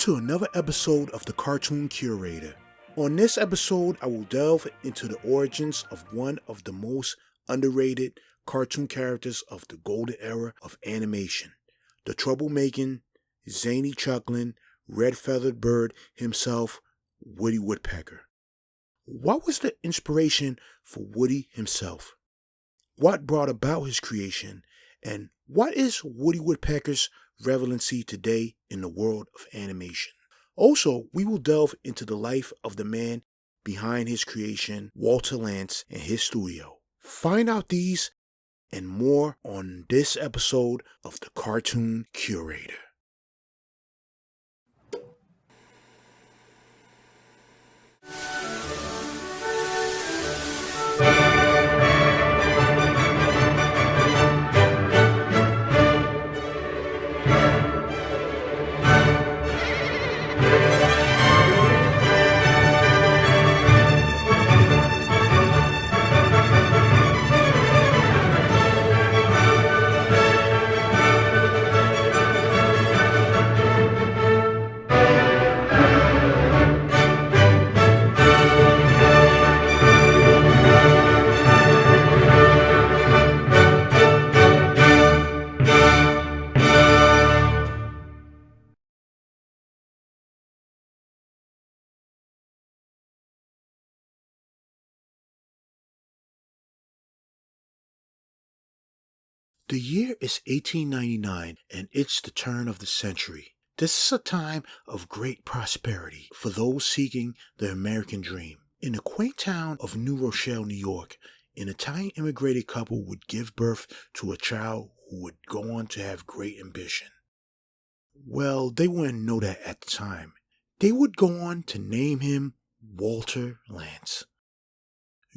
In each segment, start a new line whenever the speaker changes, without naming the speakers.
to another episode of The Cartoon Curator. On this episode, I will delve into the origins of one of the most underrated cartoon characters of the golden era of animation, the troublemaking, zany chuckling, red-feathered bird himself, Woody Woodpecker. What was the inspiration for Woody himself? What brought about his creation? And what is Woody Woodpecker's relevancy today in the world of animation? Also, we will delve into the life of the man behind his creation, Walter Lantz, and his studio. Find out these and more on this episode of The Cartoon Curator. The year is 1899, and it's the turn of the century. This is a time of great prosperity for those seeking the American dream. In the quaint town of New Rochelle, New York, an Italian immigrated couple would give birth to a child who would go on to have great ambition. Well, they wouldn't know that at the time. They would go on to name him Walter Lantz.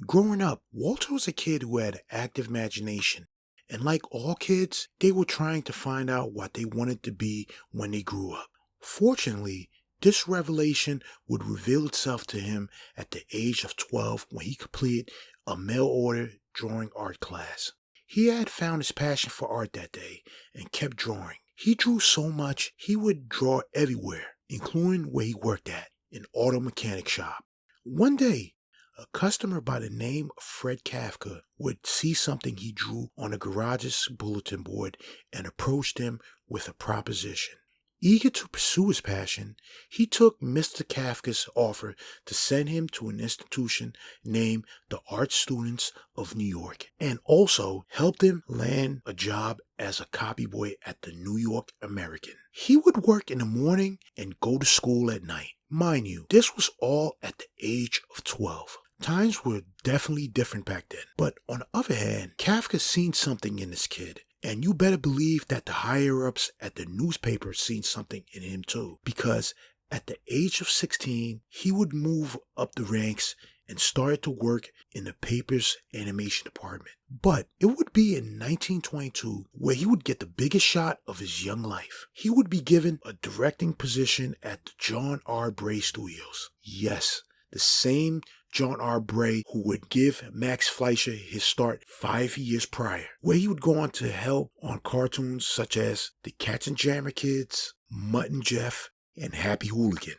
Growing up, Walter was a kid who had an active imagination. And like all kids, they were trying to find out what they wanted to be when they grew up. Fortunately, this revelation would reveal itself to him at the age of 12 when he completed a mail-order drawing art class. He had found his passion for art that day and kept drawing. He drew so much he would draw everywhere, including where he worked at, an auto mechanic shop. One day, a customer by the name of Fred Kafka would see something he drew on the garage's bulletin board and approached him with a proposition. Eager to pursue his passion, he took Mr. Kafka's offer to send him to an institution named the Art Students of New York, and also helped him land a job as a copyboy at the New York American. He would work in the morning and go to school at night. Mind you, this was all at the age of 12. Times were definitely different back then. But on the other hand, Kafka seen something in this kid. And you better believe that the higher-ups at the newspaper seen something in him too. Because at the age of 16, he would move up the ranks and started to work in the paper's animation department. But it would be in 1922 where he would get the biggest shot of his young life. He would be given a directing position at the John R. Bray Studios. Yes, the same John R. Bray who would give Max Fleischer his start 5 years prior, where he would go on to help on cartoons such as The Katzenjammer Kids, Mutt and Jeff, and Happy Hooligan.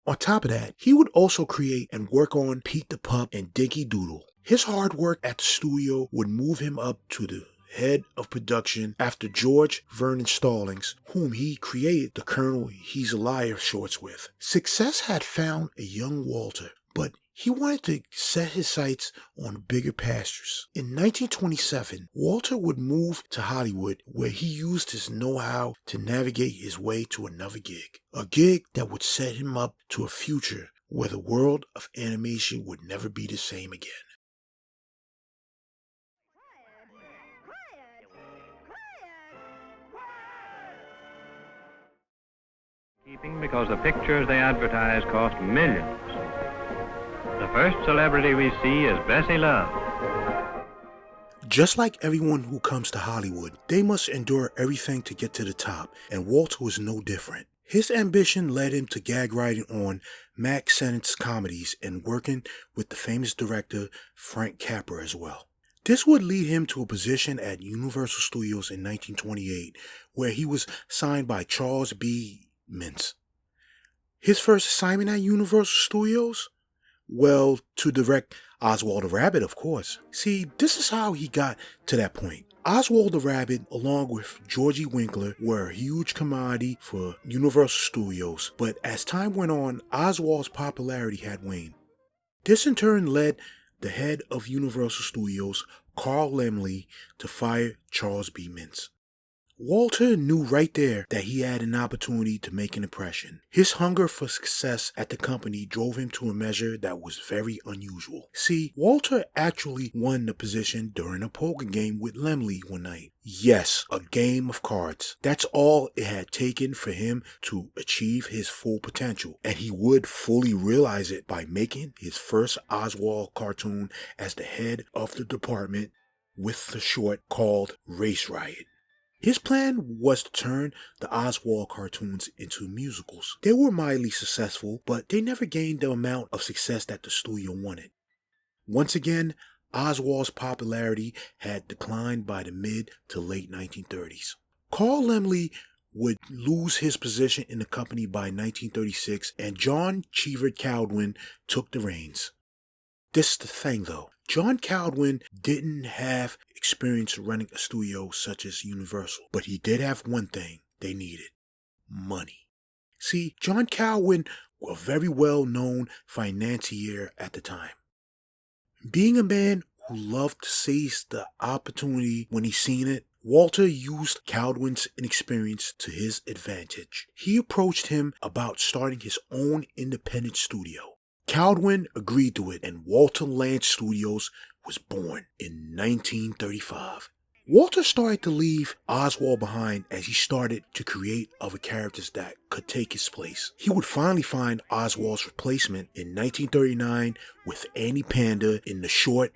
On top of that, he would also create and work on Pete the Pup and Dinky Doodle. His hard work at the studio would move him up to the head of production after George Vernon Stallings, whom he created the Colonel He's a Liar shorts with. Success had found a young Walter, but he wanted to set his sights on bigger pastures. In 1927, Walter would move to Hollywood, where he used his know-how to navigate his way to another gig. A gig that would set him up to a future where the world of animation would never be the same again.
Keeping because the pictures they advertise cost millions. The first celebrity we see is Bessie Love.
Just like everyone who comes to Hollywood, they must endure everything to get to the top, and Walter was no different. His ambition led him to gag writing on Mack Sennett's comedies and working with the famous director Frank Capra as well. This would lead him to a position at Universal Studios in 1928, where he was signed by Charles B. mints. His first assignment at Universal Studios? Well, to direct Oswald the Rabbit, of course. See, this is how he got to that point. Oswald the Rabbit, along with Georgie Winkler, were a huge commodity for Universal Studios, but as time went on, Oswald's popularity had waned. This in turn led the head of Universal Studios, Carl Laemmle, to fire Charles B. Mintz. Walter knew right there that he had an opportunity to make an impression. His hunger for success at the company drove him to a measure that was very unusual. See, Walter actually won the position during a poker game with Laemmle one night. Yes, a game of cards. That's all it had taken for him to achieve his full potential, and he would fully realize it by making his first Oswald cartoon as the head of the department with the short called Race Riot. His plan was to turn the Oswald cartoons into musicals. They were mildly successful, but they never gained the amount of success that the studio wanted. Once again, Oswald's popularity had declined by the mid to late 1930s. Carl Laemmle would lose his position in the company by 1936, and John Cheever Caldwin took the reins. This is the thing though. John Caldwin didn't have experience running a studio such as Universal, but he did have one thing they needed: money. See, John Caldwin was a very well-known financier at the time. Being a man who loved to seize the opportunity when he seen it, Walter used Caldwin's inexperience to his advantage. He approached him about starting his own independent studio. Caldwin agreed to it, and Walter Lantz Studios was born in 1935. Walter started to leave Oswald behind as he started to create other characters that could take his place. He would finally find Oswald's replacement in 1939 with Andy Panda in the short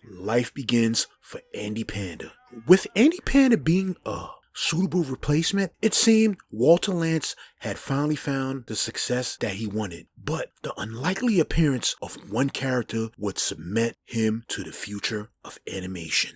Life Begins for Andy Panda. With Andy Panda being a suitable replacement, it seemed Walter Lantz had finally found the success that he wanted, but the unlikely appearance of one character would cement him to the future of animation.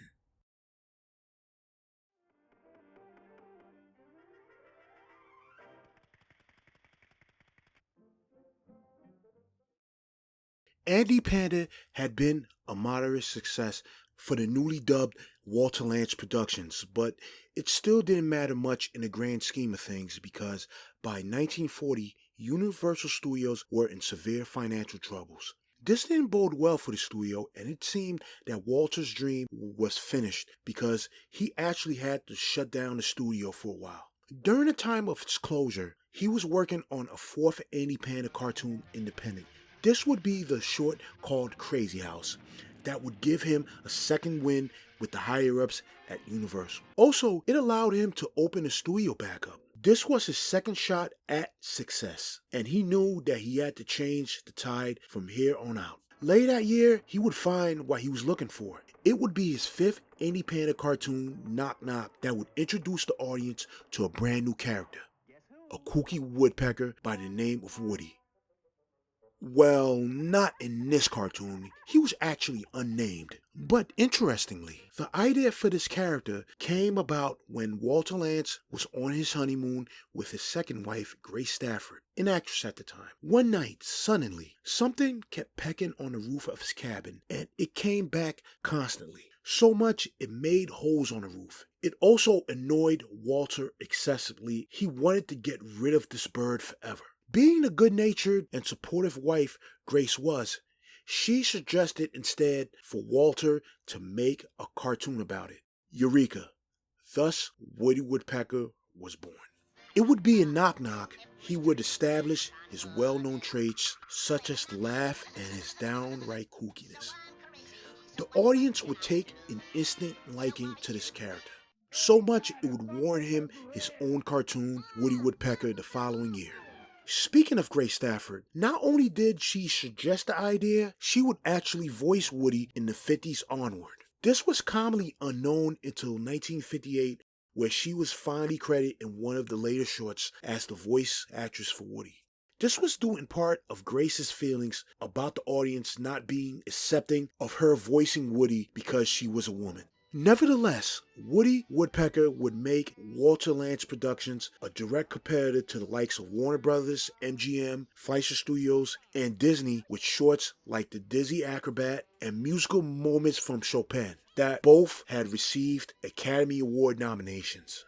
Andy Panda had been a moderate success for the newly dubbed Walter Lantz Productions, but it still didn't matter much in the grand scheme of things because by 1940, Universal Studios were in severe financial troubles. This didn't bode well for the studio, and it seemed that Walter's dream was finished because he actually had to shut down the studio for a while. During the time of its closure, he was working on a fourth Andy Panda cartoon independent. This would be the short called Crazy House that would give him a second win with the higher-ups at Universal. Also, it allowed him to open the studio back up. This was his second shot at success, and he knew that he had to change the tide from here on out. Later that year, he would find what he was looking for. It would be his fifth Andy Panda cartoon, Knock Knock, that would introduce the audience to a brand new character, a kooky woodpecker by the name of Woody. Well, not in this cartoon. He was actually unnamed. But interestingly, the idea for this character came about when Walter Lantz was on his honeymoon with his second wife, Grace Stafford, an actress at the time. One night, suddenly, something kept pecking on the roof of his cabin, and it came back constantly. So much it made holes on the roof. It also annoyed Walter excessively. He wanted to get rid of this bird forever. Being the good-natured and supportive wife Grace was, she suggested instead for Walter to make a cartoon about it. Eureka! Thus, Woody Woodpecker was born. It would be in Knock Knock he would establish his well-known traits such as the laugh and his downright kookiness. The audience would take an instant liking to this character. So much it would warrant him his own cartoon, Woody Woodpecker, the following year. Speaking of Grace Stafford, not only did she suggest the idea, she would actually voice Woody in the 50s onward. This was commonly unknown until 1958, where she was finally credited in one of the later shorts as the voice actress for Woody. This was due in part of Grace's feelings about the audience not being accepting of her voicing Woody because she was a woman. Nevertheless, Woody Woodpecker would make Walter Lantz Productions a direct competitor to the likes of Warner Brothers, MGM, Fleischer Studios, and Disney with shorts like The Dizzy Acrobat and musical moments from Chopin that both had received Academy Award nominations.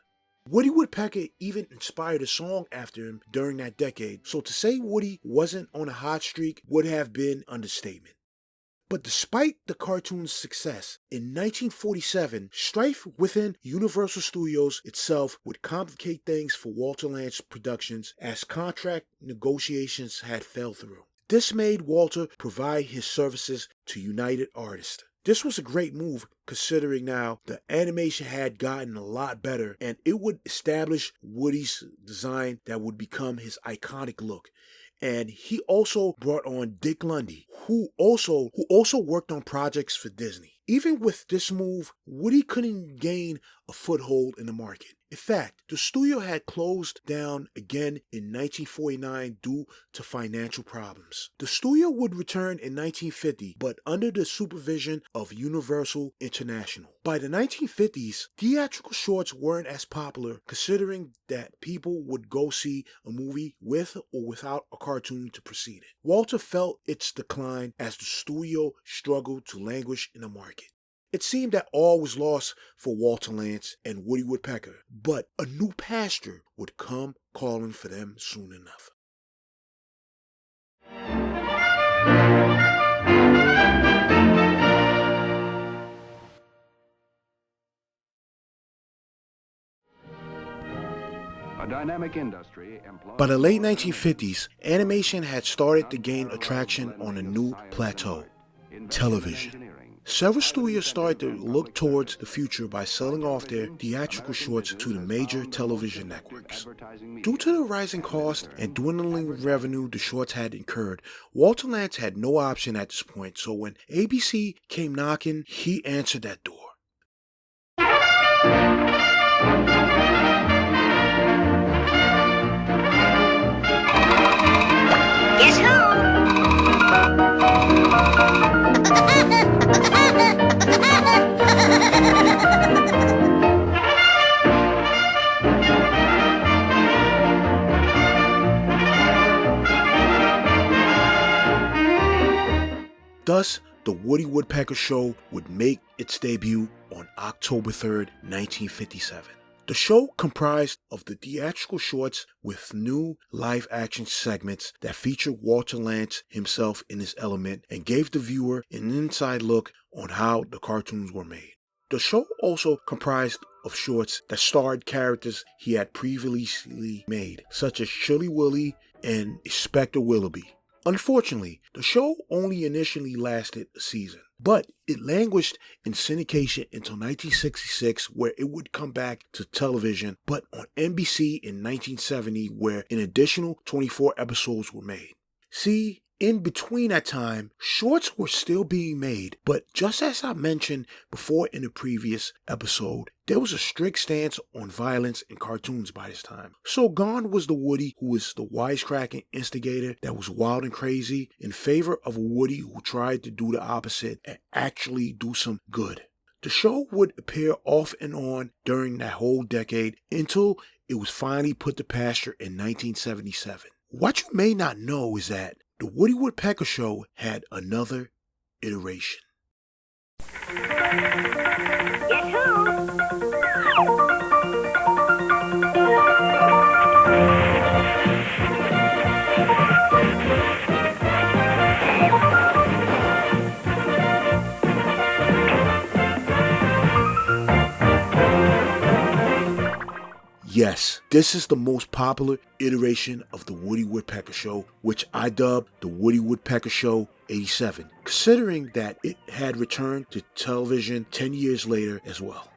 Woody Woodpecker even inspired a song after him during that decade, so to say Woody wasn't on a hot streak would have been an understatement. But despite the cartoon's success, in 1947, strife within Universal Studios itself would complicate things for Walter Lantz Productions as contract negotiations had fell through. This made Walter provide his services to United Artists. This was a great move considering now the animation had gotten a lot better and it would establish Woody's design that would become his iconic look. And he also brought on Dick Lundy, who also worked on projects for Disney. Even with this move, Woody couldn't gain a foothold in the market. In fact, the studio had closed down again in 1949 due to financial problems. The studio would return in 1950, but under the supervision of Universal International. By the 1950s, theatrical shorts weren't as popular considering that people would go see a movie with or without a cartoon to precede it. Walter felt its decline as the studio struggled to languish in the market. It seemed that all was lost for Walter Lantz and Woody Woodpecker, but a new pasture would come calling for them soon enough.
A dynamic industry employs...
By the late 1950s, animation had started to gain attraction on a new plateau: television. Several studios started to look towards the future by selling off their theatrical shorts to the major television networks. Due to the rising cost and dwindling revenue the shorts had incurred, Walter Lantz had no option at this point, so when ABC came knocking, he answered that door.
Guess who?
Thus, the Woody Woodpecker Show would make its debut on October 3rd, 1957. The show comprised of the theatrical shorts with new live-action segments that featured Walter Lantz himself in his element and gave the viewer an inside look on how the cartoons were made. The show also comprised of shorts that starred characters he had previously made, such as Chilly Willy and Inspector Willoughby. Unfortunately, the show only initially lasted a season, but it languished in syndication until 1966, where it would come back to television, but on NBC in 1970, where an additional 24 episodes were made. See, in between that time, shorts were still being made, but just as I mentioned before in the previous episode, there was a strict stance on violence in cartoons by this time. So gone was the Woody who was the wisecracking instigator that was wild and crazy, in favor of a Woody who tried to do the opposite and actually do some good. The show would appear off and on during that whole decade until it was finally put to pasture in 1977. What you may not know is that the Woody Woodpecker Show had another iteration.
Guess who?
Yes, this is the most popular iteration of the Woody Woodpecker Show, which I dubbed the Woody Woodpecker Show 87, considering that it had returned to television 10 years later as well.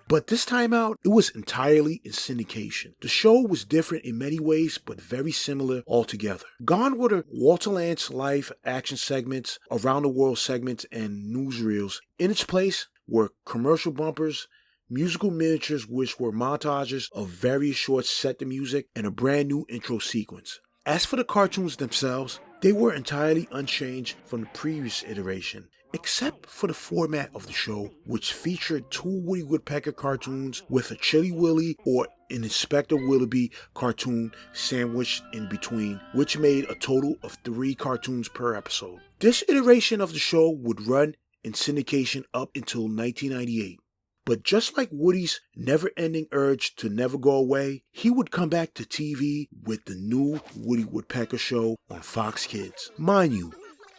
But this time out, it was entirely in syndication. The show was different in many ways, but very similar altogether. Gone were the Walter Lantz live action segments, around the world segments, and newsreels. In its place were commercial bumpers, musical miniatures which were montages of various shorts set to music, and a brand new intro sequence. As for the cartoons themselves, they were entirely unchanged from the previous iteration. Except for the format of the show, which featured two Woody Woodpecker cartoons with a Chilly Willy or an Inspector Willoughby cartoon sandwiched in between, which made a total of 3 cartoons per episode. This iteration of the show would run in syndication up until 1998. But just like Woody's never-ending urge to never go away, he would come back to TV with the new Woody Woodpecker show on Fox Kids. Mind you,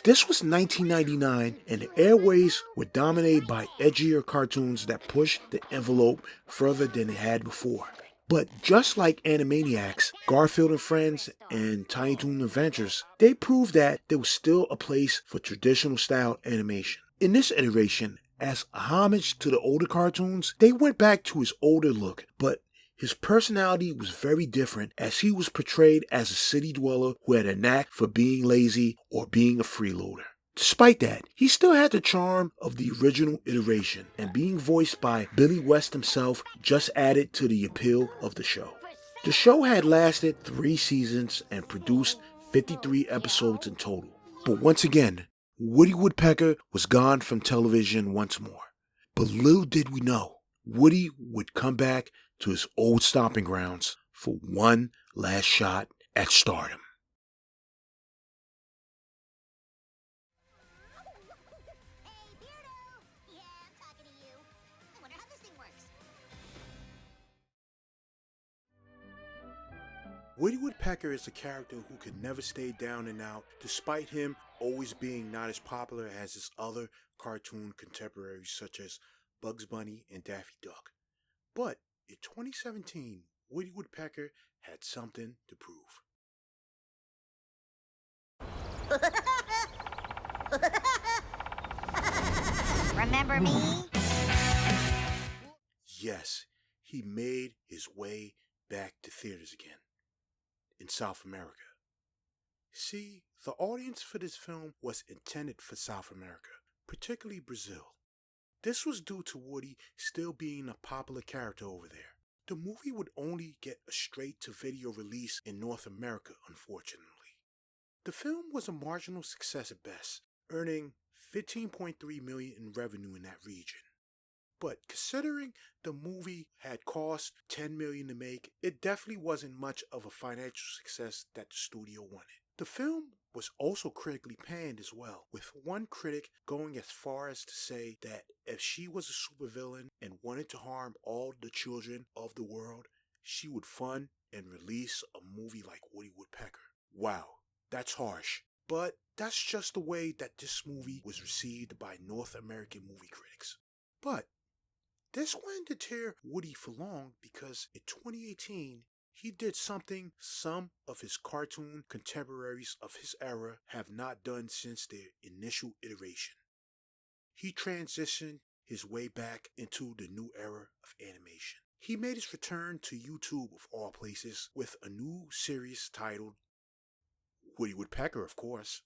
this was 1999 and the airways were dominated by edgier cartoons that pushed the envelope further than it had before. But just like Animaniacs, Garfield and Friends, and Tiny Toon Adventures, they proved that there was still a place for traditional style animation. In this iteration, as a homage to the older cartoons, they went back to his older look, but his personality was very different as he was portrayed as a city dweller who had a knack for being lazy or being a freeloader. Despite that, he still had the charm of the original iteration, and being voiced by Billy West himself just added to the appeal of the show. The show had lasted 3 seasons and produced 53 episodes in total. But once again, Woody Woodpecker was gone from television once more. But little did we know, Woody would come back to his old stomping grounds for one last shot at stardom.
Hey, Beardo! Yeah, I'm talking to you. I wonder how this thing works.
Woody Woodpecker is a character who could never stay down and out, despite him always being not as popular as his other cartoon contemporaries such as Bugs Bunny and Daffy Duck. But in 2017, Woody Woodpecker had something to prove.
Remember me?
Yes, he made his way back to theaters again in South America. See, the audience for this film was intended for South America, particularly Brazil. This was due to Woody still being a popular character over there. The movie would only get a straight-to-video release in North America, unfortunately. The film was a marginal success at best, earning $15.3 million in revenue in that region. But considering the movie had cost $10 million to make, it definitely wasn't much of a financial success that the studio wanted. The film was also critically panned as well, with one critic going as far as to say that if she was a supervillain and wanted to harm all the children of the world, she would fund and release a movie like Woody Woodpecker. Wow, that's harsh. But that's just the way that this movie was received by North American movie critics. But this wouldn't deter Woody for long, because in 2018, he did something some of his cartoon contemporaries of his era have not done since their initial iteration. He transitioned his way back into the new era of animation. He made his return to YouTube of all places with a new series titled Woody Woodpecker, of course.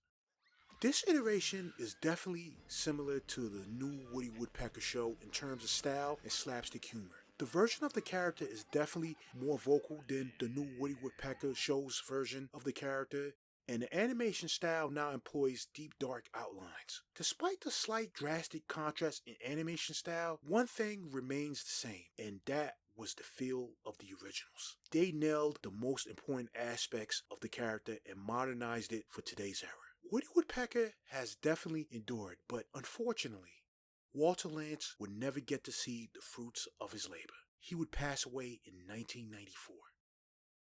This iteration is definitely similar to the new Woody Woodpecker show in terms of style and slapstick humor. The version of the character is definitely more vocal than the new Woody Woodpecker show's version of the character, and the animation style now employs deep dark outlines. Despite the slight drastic contrast in animation style, one thing remains the same, and that was the feel of the originals. They nailed the most important aspects of the character and modernized it for today's era. Woody Woodpecker has definitely endured, but unfortunately, Walter Lantz would never get to see the fruits of his labor. He would pass away in 1994.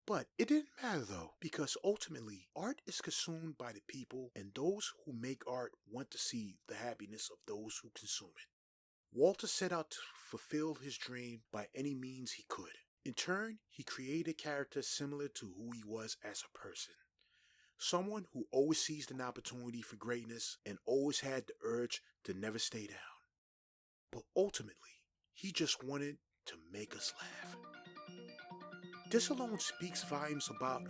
But it didn't matter though, because ultimately, art is consumed by the people, and those who make art want to see the happiness of those who consume it. Walter set out to fulfill his dream by any means he could. In turn, he created a character similar to who he was as a person. Someone who always seized an opportunity for greatness and always had the urge to never stay down. But ultimately, he just wanted to make us laugh. This alone speaks volumes about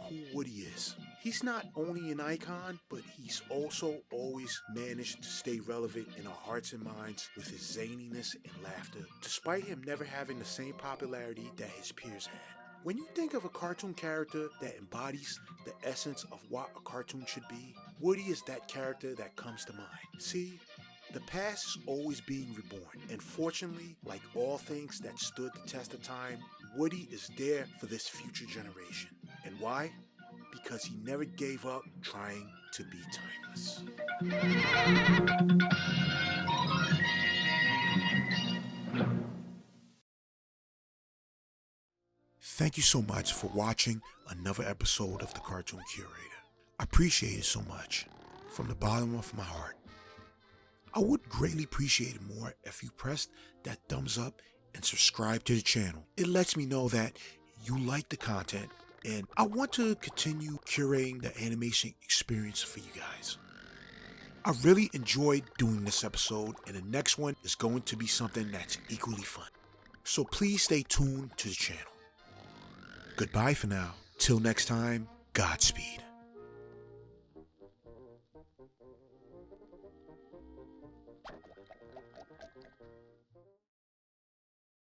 who Woody is. He's not only an icon, but he's also always managed to stay relevant in our hearts and minds with his zaniness and laughter, despite him never having the same popularity that his peers had. When you think of a cartoon character that embodies the essence of what a cartoon should be, Woody is that character that comes to mind. See, The past is always being reborn, and fortunately, like all things that stood the test of time, Woody is there for this future generation. And why? Because he never gave up trying to be timeless. Thank you so much for watching another episode of The Cartoon Curator. I appreciate it so much, from the bottom of my heart. I would greatly appreciate it more if you pressed that thumbs up and subscribe to the channel. It lets me know that you like the content, and I want to continue curating the animation experience for you guys. I really enjoyed doing this episode, and the next one is going to be something that's equally fun. So please stay tuned to the channel. Goodbye for now. Till next time, Godspeed.